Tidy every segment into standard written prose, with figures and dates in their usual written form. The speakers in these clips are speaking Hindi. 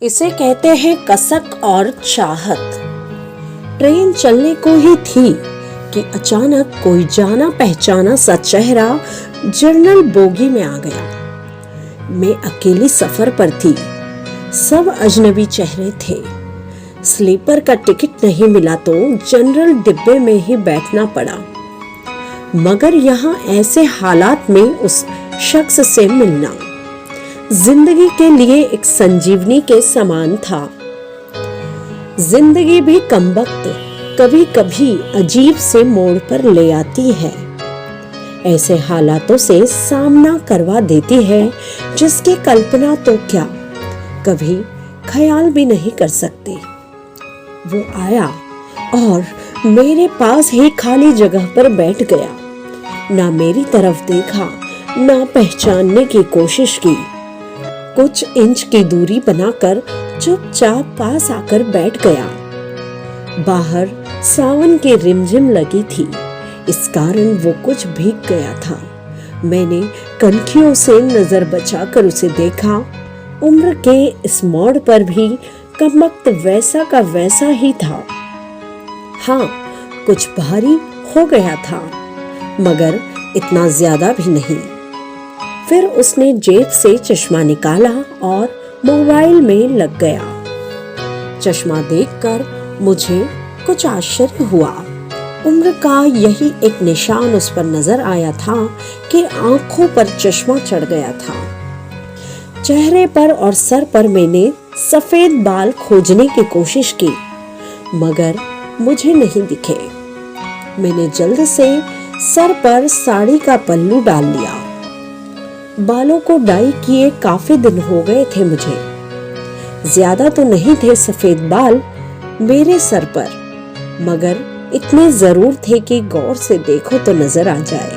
इसे कहते हैं कसक और चाहत। ट्रेन चलने को ही थी कि अचानक कोई जाना पहचाना सा चेहरा जर्नल बोगी में आ गया। मैं अकेली सफर पर थी, सब अजनबी चेहरे थे। स्लीपर का टिकट नहीं मिला तो जनरल डिब्बे में ही बैठना पड़ा, मगर यहाँ ऐसे हालात में उस शख्स से मिलना जिंदगी के लिए एक संजीवनी के समान था। जिंदगी भी कमबख्त कभी कभी अजीब से मोड़ पर ले आती है, ऐसे हालातों से सामना करवा देती है जिसकी कल्पना तो क्या कभी ख्याल भी नहीं कर सकते। वो आया और मेरे पास ही खाली जगह पर बैठ गया, ना मेरी तरफ देखा ना पहचानने की कोशिश की। कुछ इंच की दूरी बनाकर चुपचाप पास आकर बैठ गया। बाहर सावन की रिमझिम लगी थी, इस कारण वो कुछ भीग गया था। मैंने कनखियों से नजर बचाकर उसे देखा। उम्र के इस मोड़ पर भी कमबख्त वैसा का वैसा ही था। हाँ, कुछ भारी हो गया था, मगर इतना ज्यादा भी नहीं। फिर उसने जेब से चश्मा निकाला और मोबाइल में लग गया। चश्मा देखकर मुझे कुछ आश्चर्य हुआ। उम्र का यही एक निशान उस पर नजर आया था कि आंखों पर चश्मा चढ़ गया था। चेहरे पर और सर पर मैंने सफेद बाल खोजने की कोशिश की, मगर मुझे नहीं दिखे। मैंने जल्द से सर पर साड़ी का पल्लू डाल लिया। बालों को डाई किए काफी दिन हो गए थे मुझे। ज्यादा तो नहीं थे सफेद बाल मेरे सर पर, मगर इतने जरूर थे कि गौर से देखो तो नजर आ जाए।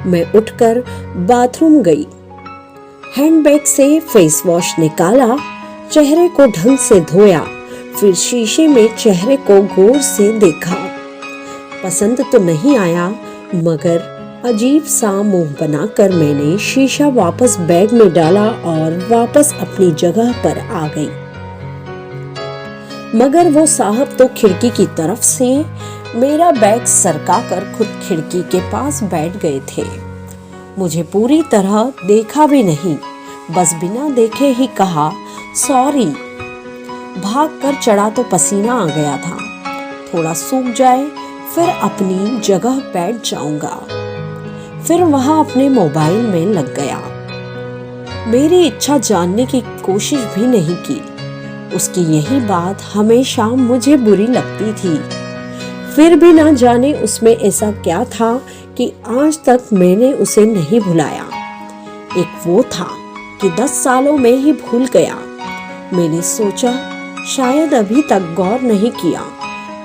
मैं उठकर बाथरूम गई, हैंडबैग से फेस वॉश निकाला, चेहरे को ढंग से धोया, फिर शीशे में चेहरे को गौर से देखा। पसंद तो नहीं आया, मगर अजीब सा मुंह बनाकर मैंने शीशा वापस बैग में डाला और वापस अपनी जगह पर आ गई। मगर वो साहब तो खिड़की की तरफ से मेरा बैग सरकाकर खुद खिड़की के पास बैठ गए थे। मुझे पूरी तरह देखा भी नहीं, बस बिना देखे ही कहा सॉरी। भाग कर चढ़ा तो पसीना आ गया था, थोड़ा सूख जाए फिर अपनी जगह बैठ जाऊंगा। फिर वहां अपने मोबाइल में लग गया। मेरी इच्छा जानने की कोशिश भी नहीं की। उसकी यही बात हमेशा मुझे बुरी लगती थी। फिर भी ना जाने उसमें ऐसा क्या था कि आज तक मैंने उसे नहीं भुलाया। एक वो था कि 10 सालों में ही भूल गया। मैंने सोचा शायद अभी तक गौर नहीं किया,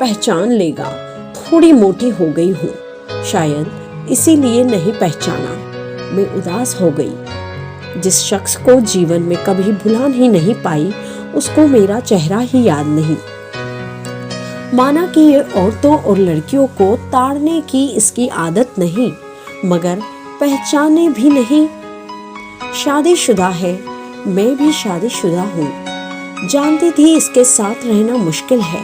पहचान लेगा। थोड़ी मोटी हो गई हूँ, शायद इसीलिए नहीं पहचाना। मैं उदास हो गई। जिस शख्स को जीवन में कभी भुला ही नहीं पाई, उसको मेरा चेहरा ही याद नहीं। माना कि ये औरतों और लड़कियों को ताड़ने की इसकी आदत नहीं, मगर पहचाने भी नहीं। शादीशुदा है, मैं भी शादीशुदा हूँ। जानती थी इसके साथ रहना मुश्किल है,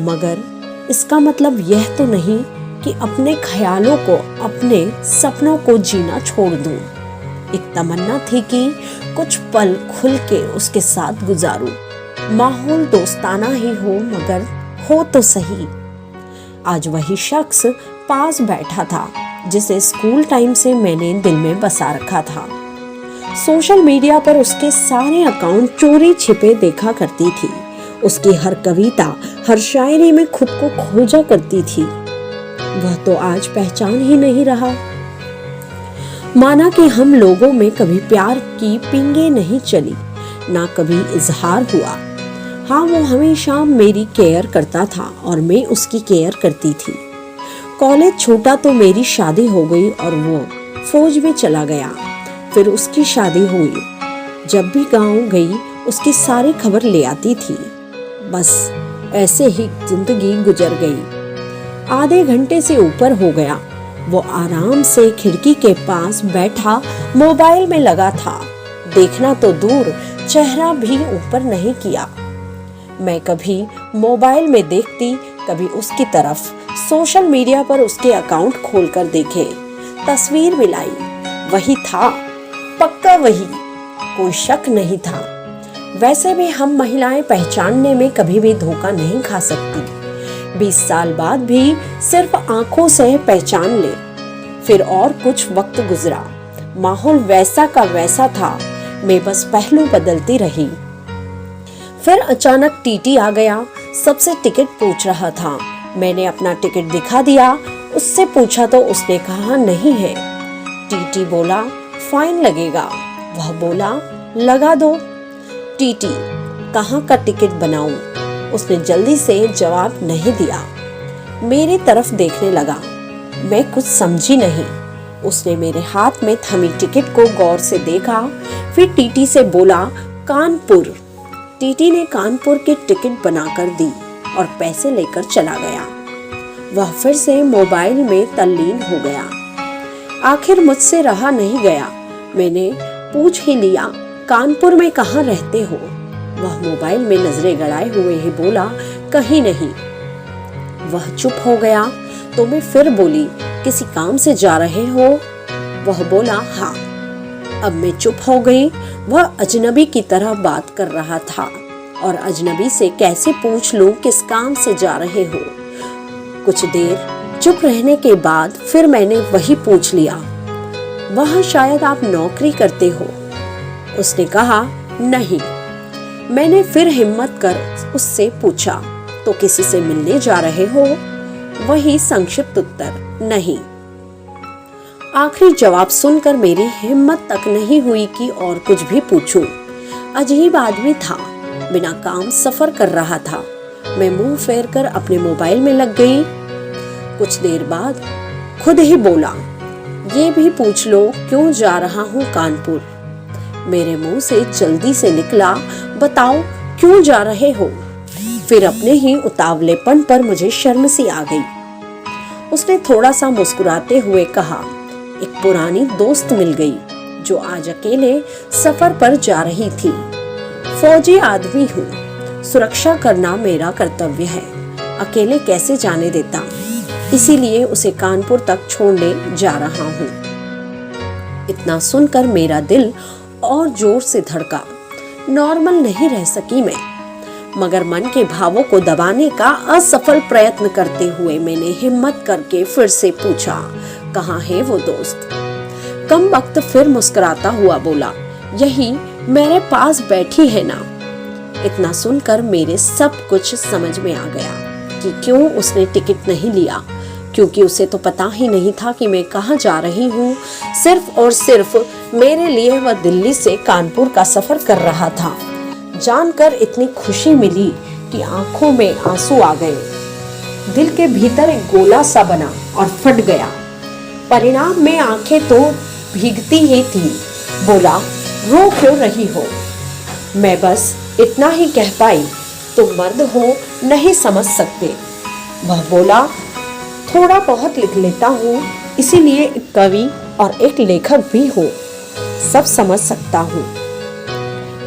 मगर इसका मतलब यह तो नहीं कि अपने ख्यालों को, अपने सपनों को जीना छोड़ दूं। एक तमन्ना थी कि कुछ पल खुल के उसके साथ गुजारूं। माहौल दोस्ताना ही हो, मगर हो तो सही। आज वही शख्स पास बैठा था जिसे स्कूल टाइम से मैंने दिल में बसा रखा था। सोशल मीडिया पर उसके सारे अकाउंट चोरी छिपे देखा करती थी। उसकी हर कविता, हर शायरी में खुद को खोजा करती थी। वह तो आज पहचान ही नहीं रहा। माना कि हम लोगों में कभी प्यार की पींगे नहीं चली, ना कभी इजहार हुआ। हाँ, वो हमेशा मेरी केयर करता था और मैं उसकी केयर करती थी। कॉलेज छूटा तो मेरी शादी हो गई और वो फौज में चला गया। फिर उसकी शादी हुई। जब भी गांव गई उसकी सारी खबर ले आती थी। बस ऐसे ही जिंदगी गुजर गई। आधे घंटे से ऊपर हो गया। वो आराम से खिड़की के पास बैठा मोबाइल में लगा था। देखना तो दूर, चेहरा भी ऊपर नहीं किया। मैं कभी मोबाइल में देखती, कभी उसकी तरफ। सोशल मीडिया पर उसके अकाउंट खोलकर देखे, तस्वीर मिलाई, वही था, पक्का वही, कोई शक नहीं था। वैसे भी हम महिलाएं पहचानने में कभी भी धोखा नहीं खा सकती। 20 साल बाद भी सिर्फ आंखों से पहचान ले। फिर और कुछ वक्त गुजरा, माहौल वैसा का वैसा था, मैं बस पहलू बदलती रही। फिर अचानक टीटी आ गया, सबसे टिकट पूछ रहा था। मैंने अपना टिकट दिखा दिया, उससे पूछा तो उसने कहा नहीं है। टीटी बोला फाइन लगेगा, वह बोला लगा दो। टीटी कहाँ का टिकट बनाऊं? उसने जल्दी से जवाब नहीं दिया। मेरी तरफ देखने लगा, मैं कुछ समझी नहीं। उसने मेरे हाथ में थमी टिकट को गौर से देखा, फिर टीटी से बोला कानपुर। टीटी ने कानपुर की टिकट बनाकर दी और पैसे लेकर चला गया। वह फिर से मोबाइल में तल्लीन हो गया। आखिर मुझसे रहा नहीं गया, मैंने पूछ ही लिया कानपुर में कहाँ रहते हो? वह मोबाइल में नजरें गड़ाए हुए ही बोला कहीं नहीं। वह चुप हो गया तो मैं फिर बोली किसी काम से जा रहे हो? वह बोला हाँ। अब मैं चुप हो गई। वह अजनबी की तरह बात कर रहा था और अजनबी से कैसे पूछ लूं किस काम से जा रहे हो। कुछ देर चुप रहने के बाद फिर मैंने वही पूछ लिया, वहाँ शायद आप नौकरी करते हो? उसने कहा नहीं। मैंने फिर हिम्मत कर उससे पूछा तो किसी से मिलने जा रहे हो? वही संक्षिप्त उत्तर नहीं। आखिरी जवाब सुनकर मेरी हिम्मत तक नहीं हुई कि और कुछ भी पूछूं। अजीब आदमी था, बिना काम सफर कर रहा था। मैं मुंह फेर कर अपने मोबाइल में लग गई। कुछ देर बाद खुद ही बोला ये भी पूछ लो क्यों जा रहा हूँ कानपुर। मेरे मुंह से जल्दी से निकला बताओ क्यों जा रहे हो। फिर अपने ही उतावलेपन पर मुझे शर्म सी आ गई। उसने थोड़ा सा मुस्कुराते हुए कहा एक पुरानी दोस्त मिल गई जो आज अकेले सफर पर जा रही थी। फौजी आदमी हूँ, सुरक्षा करना मेरा कर्तव्य है, अकेले कैसे जाने देता, इसीलिए उसे कानपुर तक छोड़ने जा रहा हूँ। इतना सुनकर मेरा दिल और जोर से धड़का। नॉर्मल नहीं रह सकी मैं, मगर मन के भावों को दबाने का असफल प्रयत्न करते हुए मैंने हिम्मत करके फिर से पूछा कहाँ है वो दोस्त। कम वक्त फिर मुस्कुराता हुआ बोला यही मेरे पास बैठी है ना। इतना सुनकर मेरे सब कुछ समझ में आ गया कि क्यों उसने टिकट नहीं लिया, क्योंकि उसे तो पता ही नहीं था कि मैं कहाँ जा रही हूँ। सिर्फ और सिर्फ मेरे लिए वह दिल्ली से कानपुर का सफर कर रहा था। जानकर इतनी खुशी मिली कि आंखों में आंसू आ गए। दिल के भीतर एक गोला सा बना और फट गया। परिणाम में आंखें तो भीगती ही थी। बोला रो क्यों रही हो? मैं बस इतना ही कह पाई तुम मर्द हो, नहीं समझ सकते। वह बोला थोड़ा बहुत लिख लेता हूँ, इसीलिए एक कवि और एक लेखक भी हो, सब समझ सकता हूँ।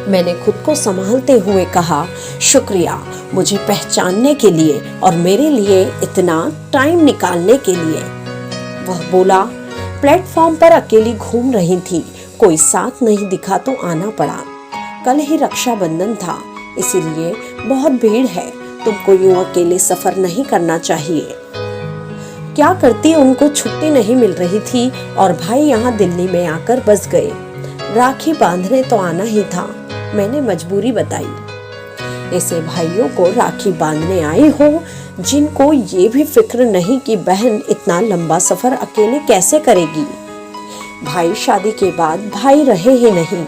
मैंने खुद को संभालते हुए कहा शुक्रिया मुझे पहचानने के लिए और मेरे लिए इतना टाइम निकालने के लिए। वह बोला प्लेटफॉर्म पर अकेली घूम रही थी, कोई साथ नहीं दिखा तो आना पड़ा। कल ही रक्षाबंधन था, इसीलिए बहुत भीड़ है, तुमको यूं अकेले सफर नहीं करना चाहिए। क्या करती, उनको छुट्टी नहीं मिल रही थी और भाई यहाँ दिल्ली में आकर बस गए। राखी बांधने तो आना ही था, मैंने मजबूरी बताई। ऐसे भाइयों को राखी बांधने आई हो जिनको ये भी फिक्र नहीं कि बहन इतना लंबा सफर अकेले कैसे करेगी। भाई शादी के बाद भाई रहे ही नहीं,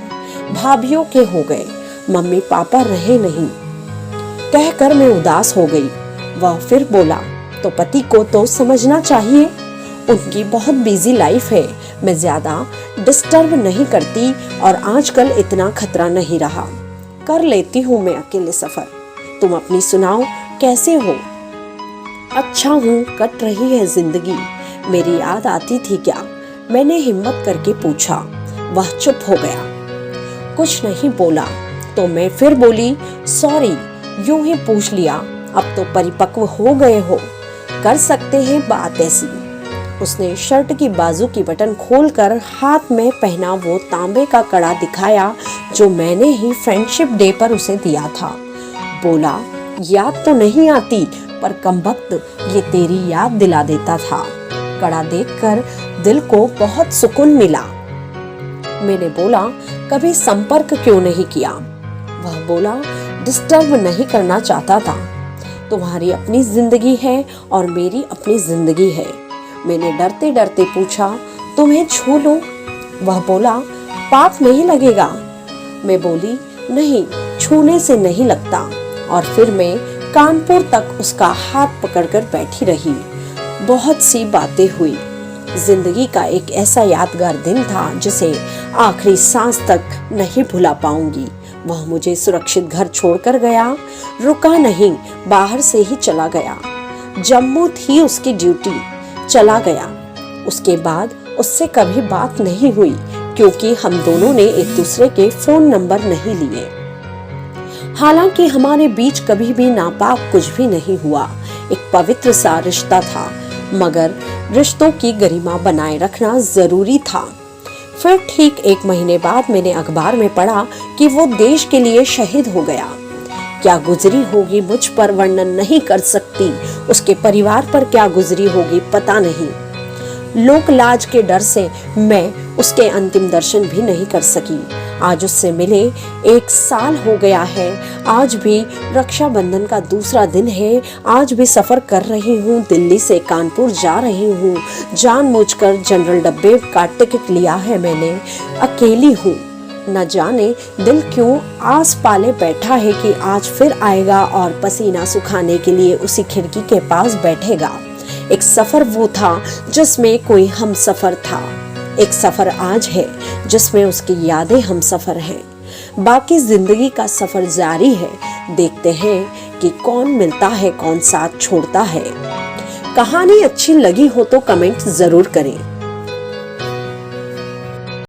भाभीियों के हो गए, मम्मी पापा रहे नहीं। कहकर मैं उदास हो गई। वह फिर बोला तो पति को तो समझना चाहिए, उनकी बहुत बिजी लाइफ है, मैं ज्यादा डिस्टर्ब नहीं करती और आजकल इतना खतरा नहीं रहा, कर लेती हूँ मैं अकेले सफर। तुम अपनी सुनाओ, कैसे हो? अच्छा हूँ, कट रही है जिंदगी। मेरी याद आती थी क्या? मैंने हिम्मत करके पूछा। वह चुप हो गया, कुछ नहीं बोला। तो मैं फिर बोली, सॉरी, यूं ही पूछ लिया, अब तो परिपक्व हो गए हो, कर सकते हैं बात ऐसी। उसने शर्ट की बाजू की बटन खोलकर हाथ में पहना वो तांबे का कड़ा दिखाया जो मैंने ही फ्रेंडशिप डे पर उसे दिया था। बोला, याद तो नहीं आती, पर कमबख्त ये तेरी याद दिला देता था। कड़ा देखकर दिल को बहुत सुकून मिला। मैंने बोला, कभी संपर्क क्यों नहीं किया? वह बोला, डिस्टर्ब नहीं करना चाहता था। तुम्हारी अपनी जिंदगी है और मेरी अपनी जिंदगी है। मैंने डरते डरते पूछा, तुम्हें छू लूं? वह बोला, पाप नहीं लगेगा? मैं बोली, नहीं, छूने से नहीं लगता। और फिर मैं कानपुर तक उसका हाथ पकड़कर बैठी रही। बहुत सी बातें हुई। जिंदगी का एक ऐसा यादगार दिन था जिसे आखिरी सांस तक नहीं भुला पाऊंगी। वह मुझे सुरक्षित घर छोड़कर गया, रुका नहीं, बाहर से ही चला गया। जम्मू थी उसकी ड्यूटी, चला गया। उसके बाद उससे कभी बात नहीं हुई क्योंकि हम दोनों ने एक दूसरे के फोन नंबर नहीं लिए। हालांकि हमारे बीच कभी भी नापाक कुछ भी नहीं हुआ। एक पवित्र सा रिश्ता था, मगर रिश्तों की गरिमा बनाए रखना जरूरी था। फिर ठीक 1 महीने बाद मैंने अखबार में पढ़ा कि वो देश के लिए शहीद हो गया। क्या गुजरी होगी मुझ पर वर्णन नहीं कर सकती, उसके परिवार पर क्या गुजरी होगी पता नहीं। लोक लाज के डर से मैं उसके अंतिम दर्शन भी नहीं कर सकी। आज उससे मिले 1 साल हो गया है। आज भी रक्षाबंधन का दूसरा दिन है। आज भी सफर कर रही हूँ, दिल्ली से कानपुर जा रही हूँ। जानबूझकर जनरल डब्बे का टिकट लिया है मैंने। अकेली हूँ। न जाने दिल क्यों आस पाले बैठा है कि आज फिर आएगा और पसीना सुखाने के लिए उसी खिड़की के पास बैठेगा। एक सफर वो था जिसमें कोई हम सफर था। एक सफर आज है जिसमें उसकी यादें हम सफर हैं। बाकी जिंदगी का सफर जारी है। देखते हैं कि कौन मिलता है, कौन साथ छोड़ता है। कहानी अच्छी लगी हो तो कमेंट जरूर करें।